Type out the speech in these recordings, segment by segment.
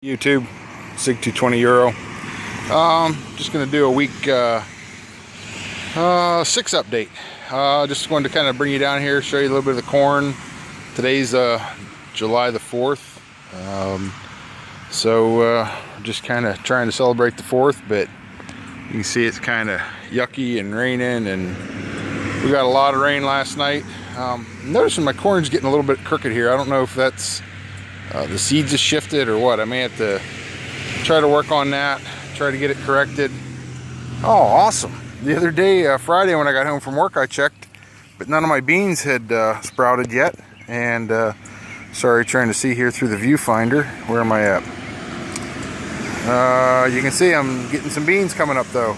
YouTube, SIG 220 Euro. Just going to do a week 6 update. Just going to kind of bring you down here, show you a little bit of the corn. Today's July the 4th. Just kind of trying to celebrate the 4th, but you can see it's kind of yucky and raining, and we got a lot of rain last night. Noticing my corn's getting a little bit crooked here. I don't know if that's the seeds have shifted or what. I may have to try to work on that, try to get it corrected. Oh, awesome. The other day, Friday, when I got home from work, I checked, but none of my beans had sprouted yet. And sorry, trying to see here through the viewfinder. Where am I at? You can see I'm getting some beans coming up though,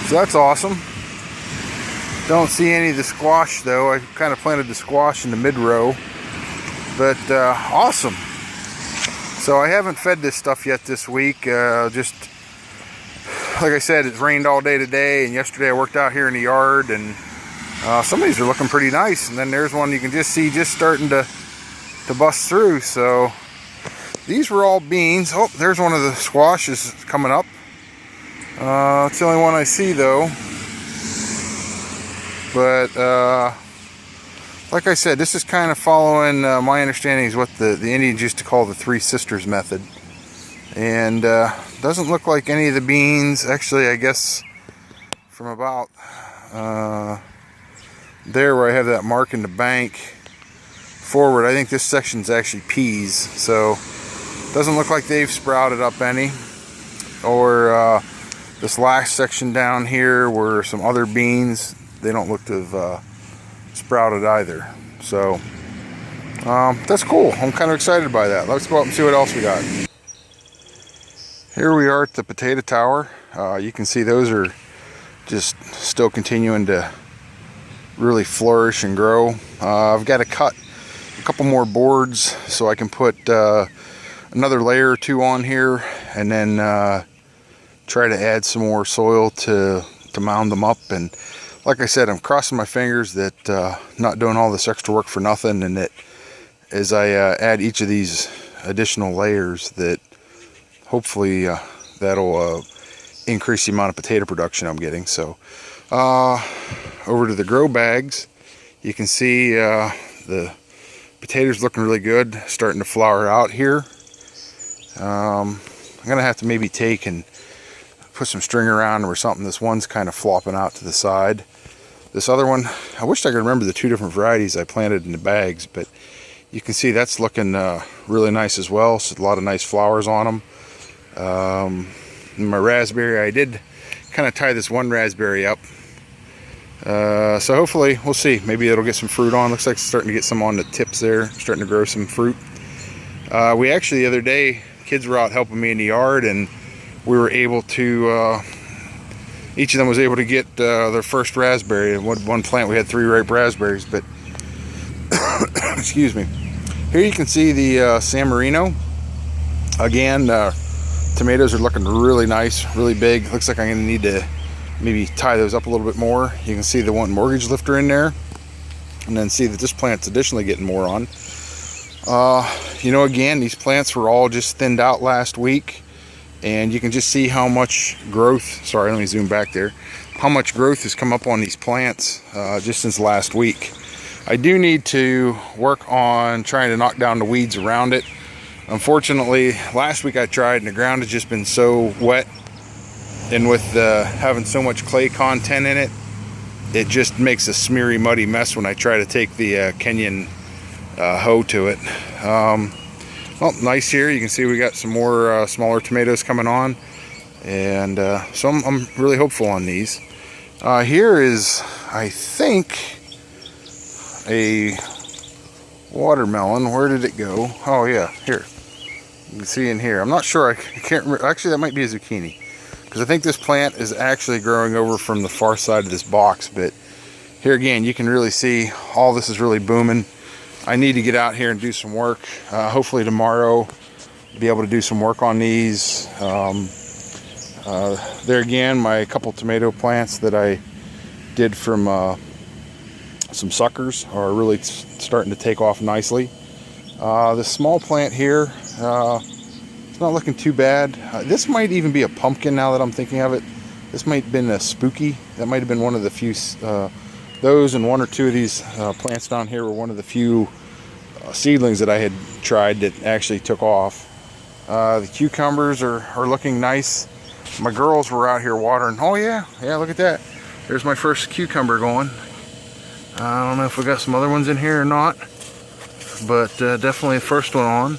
so that's awesome. Don't see any of the squash though. I kind of planted the squash in the mid row, but awesome. So I haven't fed this stuff yet this week. Just like I said, it's rained all day today, and yesterday I worked out here in the yard, and some of these are looking pretty nice. And then there's one you can just see just starting to bust through. So these were all beans. Oh, there's one of the squashes coming up. It's the only one I see though. But like I said, this is kind of following my understanding is what the Indians used to call the Three Sisters method. And doesn't look like any of the beans. Actually, I guess from about there where I have that mark in the bank forward, I think this section's actually peas. So doesn't look like they've sprouted up any. Or this last section down here were some other beans. They don't look to have sprouted either. So that's cool. I'm kind of excited by that. Let's go up and see what else we got. Here we are at the potato tower. You can see those are just still continuing to really flourish and grow. I've got to cut a couple more boards so I can put another layer or two on here, and then try to add some more soil to mound them up. And like I said, I'm crossing my fingers that not doing all this extra work for nothing, and that as I add each of these additional layers, that hopefully that'll increase the amount of potato production I'm getting. So over to the grow bags, you can see the potatoes looking really good, starting to flower out here. I'm gonna have to maybe take and put some string around or something. This one's kind of flopping out to the side. This other one, I wish I could remember the two different varieties I planted in the bags, but you can see that's looking really nice as well. So a lot of nice flowers on them. My raspberry, I did kind of tie this one raspberry up. So hopefully, we'll see. Maybe it'll get some fruit on. Looks like it's starting to get some on the tips there, starting to grow some fruit. We actually, the other day, kids were out helping me in the yard, and we were able to, each of them was able to get their first raspberry. One plant we had 3 ripe raspberries, but excuse me. Here you can see the San Marino. Again, tomatoes are looking really nice, really big. Looks like I'm gonna need to maybe tie those up a little bit more. You can see the one mortgage lifter in there, and then see that this plant's additionally getting more on. You know, again, these plants were all just thinned out last week, and you can just see how much growth, sorry, let me zoom back there, how much growth has come up on these plants just since last week. I do need to work on trying to knock down the weeds around it. Unfortunately, last week I tried, and the ground has just been so wet, and with having so much clay content in it, it just makes a smeary, muddy mess when I try to take the Kenyan hoe to it. Well, nice here. You can see we got some more smaller tomatoes coming on, and so I'm really hopeful on these. Here is, I think, a watermelon. Where did it go? Oh yeah, here. You can see in here. I'm not sure. I can't remember. Actually, that might be a zucchini, because I think this plant is actually growing over from the far side of this box. But here again, you can really see all this is really booming. I need to get out here and do some work. Hopefully tomorrow, be able to do some work on these. There again, my couple tomato plants that I did from some suckers are really starting to take off nicely. This small plant here, It's not looking too bad. This might even be a pumpkin now that I'm thinking of it. This might have been a spooky. That might have been one of the few, those and one or two of these plants down here were one of the few seedlings that I had tried that actually took off. The cucumbers are looking nice. My girls were out here watering. Oh yeah, look at that. There's my first cucumber going. I don't know if we got some other ones in here or not, but definitely the first one on.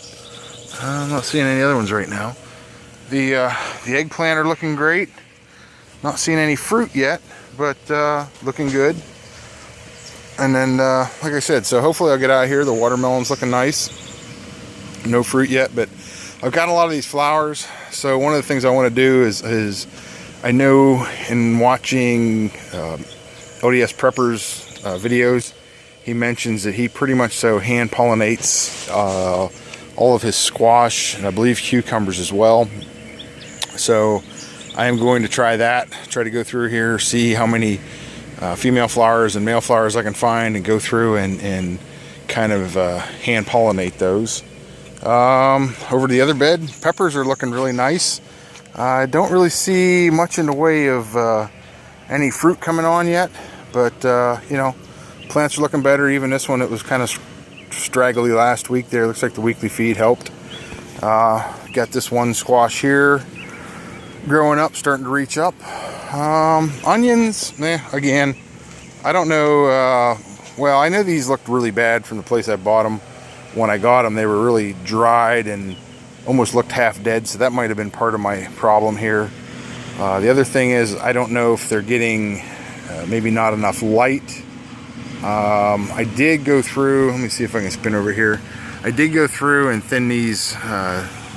I'm not seeing any other ones right now. The eggplant are looking great. Not seeing any fruit yet, but looking good. And then, like I said, so hopefully I'll get out of here. The watermelon's looking nice. No fruit yet, but I've got a lot of these flowers. So one of the things I want to do is I know in watching ODS Prepper's videos, he mentions that he pretty much so hand pollinates all of his squash and I believe cucumbers as well. So I am going to try that, try to go through here, see how many female flowers and male flowers I can find and go through and kind of hand pollinate those. Over the other bed, peppers are looking really nice. I don't really see much in the way of any fruit coming on yet, but you know, plants are looking better. Even this one, it was kind of straggly last week there. Looks like the weekly feed helped. Got this one squash here growing up, starting to reach up. Onions, again, I don't know. Well, I know these looked really bad from the place I bought them. When I got them, they were really dried and almost looked half dead, so that might have been part of my problem here. The other thing is, I don't know if they're getting maybe not enough light. I did go through, let me see if I can spin over here. I did go through and thin these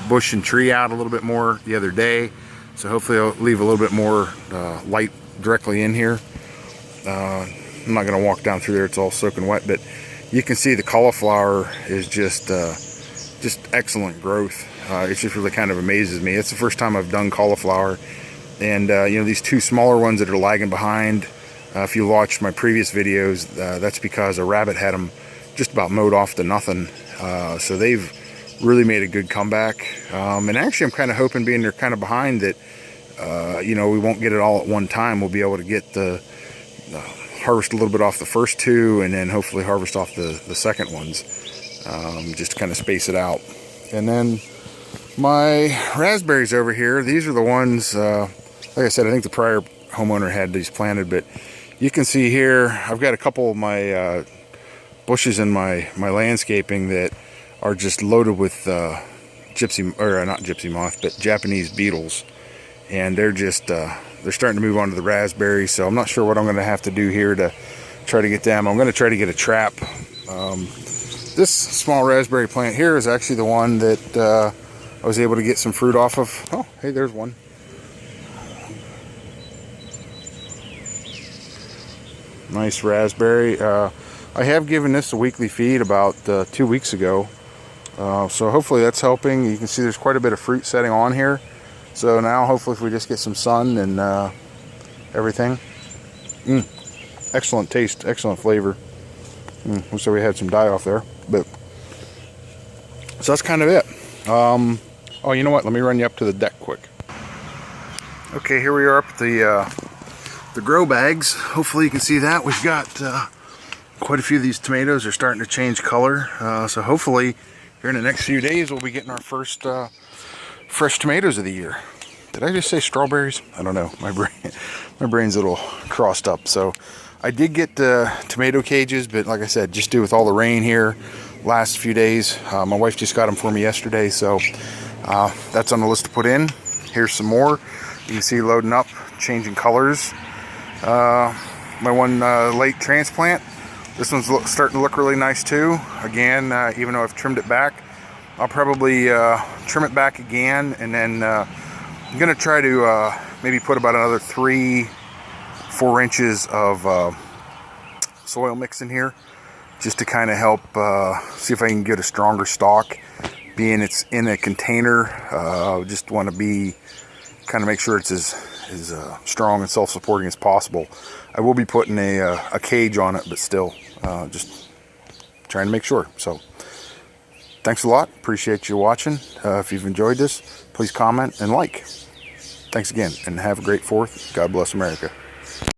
bush and tree out a little bit more the other day, so hopefully I'll leave a little bit more light directly in here. I'm not going to walk down through there, it's all soaking wet, but you can see the cauliflower is just excellent growth. It just really kind of amazes me. It's the first time I've done cauliflower, and you know, these two smaller ones that are lagging behind, if you watched my previous videos, that's because a rabbit had them just about mowed off to nothing. So they've really made a good comeback. And actually I'm kind of hoping, being they're kind of behind, that you know, we won't get it all at one time. We'll be able to get the harvest a little bit off the first two and then hopefully harvest off the second ones, just to kind of space it out. And then my raspberries over here, these are the ones, like I said, I think the prior homeowner had these planted, but you can see here I've got a couple of my bushes in my landscaping that are just loaded with not gypsy moth, but Japanese beetles, and they're just they're starting to move on to the raspberries. So I'm not sure what I'm going to have to do here to try to get them. I'm going to try to get a trap. This small raspberry plant here is actually the one that I was able to get some fruit off of. Oh, hey, there's one. Nice raspberry. I have given this a weekly feed about 2 weeks ago. So hopefully that's helping. You can see there's quite a bit of fruit setting on here. So now hopefully if we just get some sun and everything. Excellent taste, excellent flavor. Wish we had some dye off there. But so that's kind of it. Oh, you know what? Let me run you up to the deck quick. Okay, here we are up at the grow bags. Hopefully you can see that. We've got quite a few of these tomatoes are starting to change color. So hopefully here in the next few days we'll be getting our first fresh tomatoes of the year. Did I just say strawberries? I don't know. My brain's a little crossed up. So I did get tomato cages, but like I said, just due with all the rain here last few days, my wife just got them for me yesterday, so that's on the list to put in. Here's some more. You can see loading up, changing colors. My one late transplant, this one's starting to look really nice too. Again, even though I've trimmed it back, I'll probably trim it back again, and then I'm gonna try to maybe put about another 3-4 inches of soil mix in here, just to kind of help see if I can get a stronger stalk. Being it's in a container, just want to be kind of make sure it's as strong and self-supporting as possible. I will be putting a cage on it, but still just trying to make sure. So thanks a lot. Appreciate you watching. If you've enjoyed this, please comment and like. Thanks again, and have a great 4th. God bless America.